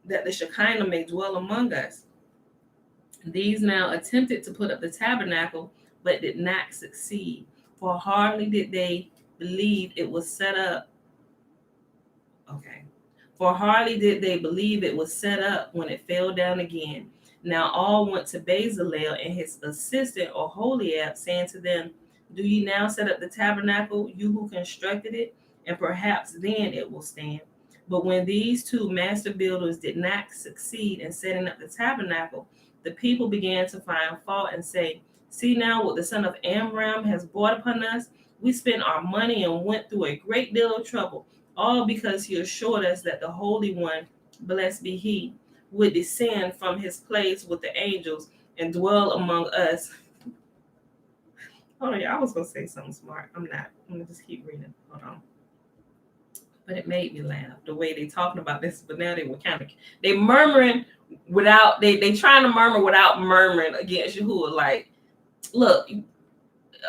that the Shekinah may dwell among us. These now attempted to put up the tabernacle, but did not succeed, for hardly did they believe it was set up. When it fell down again. Now all went to Bezalel and his assistant Oholiab, saying to them, do ye now set up the tabernacle, you who constructed it, and perhaps then it will stand. But when these two master builders did not succeed in setting up the tabernacle, the people began to find fault and say, see now what the son of Amram has brought upon us. We spent our money and went through a great deal of trouble, all because he assured us that the Holy One, blessed be he, would descend from his place with the angels and dwell among us. Hold on, I was going to say something smart. I'm not. I'm going to just keep reading. Hold on. But it made me laugh, the way they talking about this. But now they were they murmuring without, they trying to murmur without murmuring against Yahuwah. Like, look,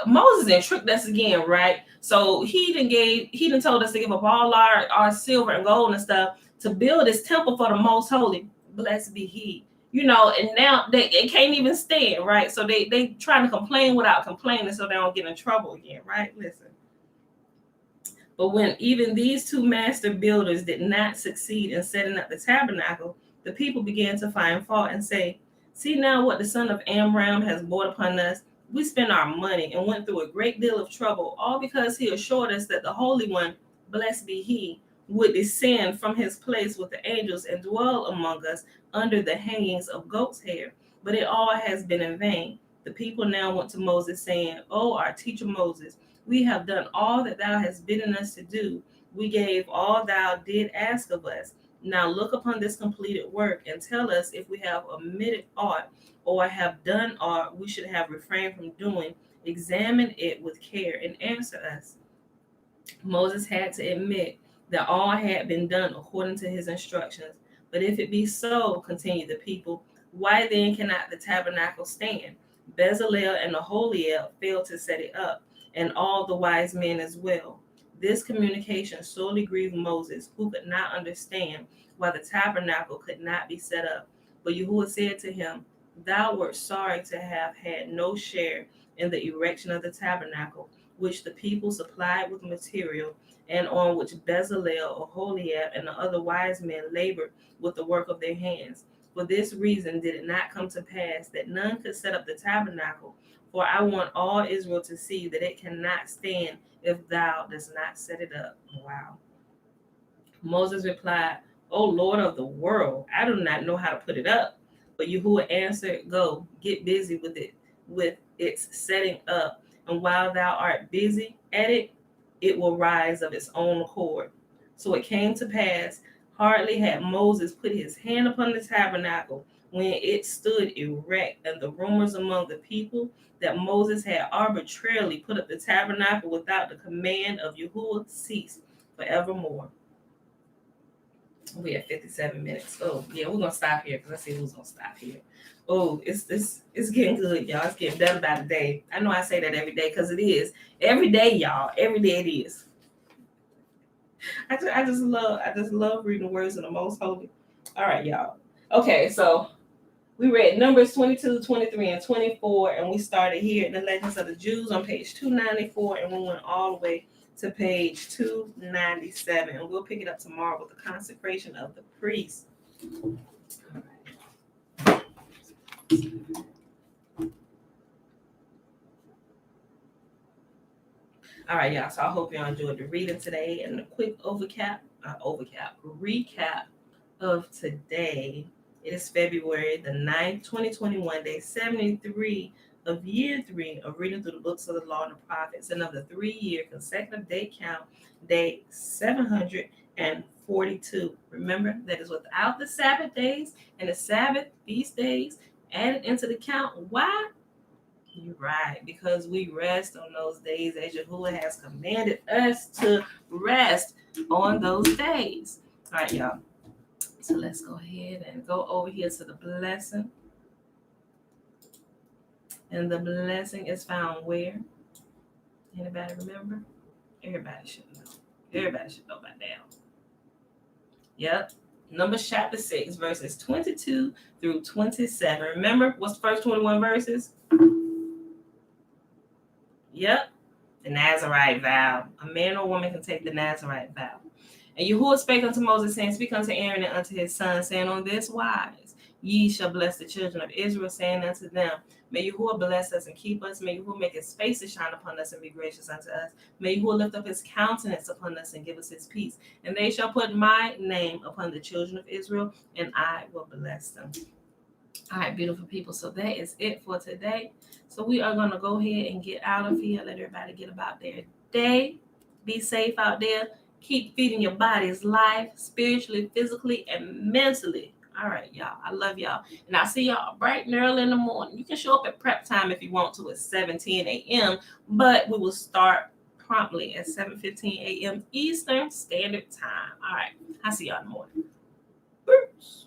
Moses done tricked us again, right? So he done told us to give up all our silver and gold and stuff to build this temple for the most holy. Blessed be he. And now they can't even stand, right? So they trying to complain without complaining so they don't get in trouble again, right? Listen. But when even these two master builders did not succeed in setting up the tabernacle, the people began to find fault and say, see now what the son of Amram has brought upon us. We spent our money and went through a great deal of trouble, all because he assured us that the Holy One, blessed be he, would descend from his place with the angels and dwell among us under the hangings of goat's hair. But it all has been in vain. The people now went to Moses, saying, "O our teacher Moses, we have done all that thou hast bidden us to do. We gave all thou did ask of us. Now look upon this completed work and tell us if we have omitted aught or have done aught we should have refrained from doing. Examine it with care and answer us." Moses had to admit that all had been done according to his instructions. But if it be so, continued the people, why then cannot the tabernacle stand? Bezalel and Aholiab failed to set it up, and all the wise men as well. This communication sorely grieved Moses, who could not understand why the tabernacle could not be set up. But Yahuwah said to him, "Thou wert sorry to have had no share in the erection of the tabernacle, which the people supplied with material, and on which Bezalel, Aholiab, and the other wise men labored with the work of their hands. For this reason did it not come to pass that none could set up the tabernacle, for I want all Israel to see that it cannot stand if thou dost not set it up." Wow. Moses replied, "O Lord of the world, I do not know how to put it up." But Yahuwah answered, "Go, get busy with its setting up, and while thou art busy at it, it will rise of its own accord." So it came to pass, hardly had Moses put his hand upon the tabernacle when it stood erect, and the rumors among the people that Moses had arbitrarily put up the tabernacle without the command of Yahuwah ceased forevermore. We have 57 minutes. Oh, yeah, we're gonna stop here because I see who's gonna stop here. Oh, it's getting good, y'all. It's getting better by the day. I know I say that every day because it is. Every day, y'all. Every day it is. I just love reading the words of the Most Holy. All right, y'all. Okay, so we read Numbers 22, 23, and 24, and we started here in the Legends of the Jews on page 294, and we went all the way to page 297, and we'll pick it up tomorrow with the consecration of the priest. All right, y'all. So I hope y'all enjoyed the reading today and a quick recap of today. It is February the 9th, 2021, day 73 of year 3 of reading through the books of the law and the prophets, and of the 3-year consecutive day count, day 742. Remember, that is without the Sabbath days and the Sabbath feast days added into the count. Why? You're right, because we rest on those days as Yahuwah has commanded us to rest on those days. All right, y'all. So let's go ahead and go over here to the blessing. And the blessing is found where? Anybody remember? Everybody should know. Everybody should know by now. Yep. Numbers chapter 6, verses 22 through 27. Remember, what's the first 21 verses? Yep. The Nazarite vow. A man or woman can take the Nazarite vow. And Yahuwah spake unto Moses, saying, Speak unto Aaron and unto his sons, saying, On this wise ye shall bless the children of Israel, saying unto them, May Yahuwah bless us and keep us. May Yahuwah make his face to shine upon us and be gracious unto us. May Yahuwah lift up his countenance upon us and give us his peace. And they shall put my name upon the children of Israel, and I will bless them. All right, beautiful people. So that is it for today. So we are going to go ahead and get out of here. Let everybody get about their day. Be safe out there. Keep feeding your bodies life, spiritually, physically, and mentally. All right, y'all. I love y'all. And I'll see y'all bright and early in the morning. You can show up at prep time if you want to at 7:10 a.m., but we will start promptly at 7:15 a.m. Eastern Standard Time. All right. I'll see y'all in the morning. Peace.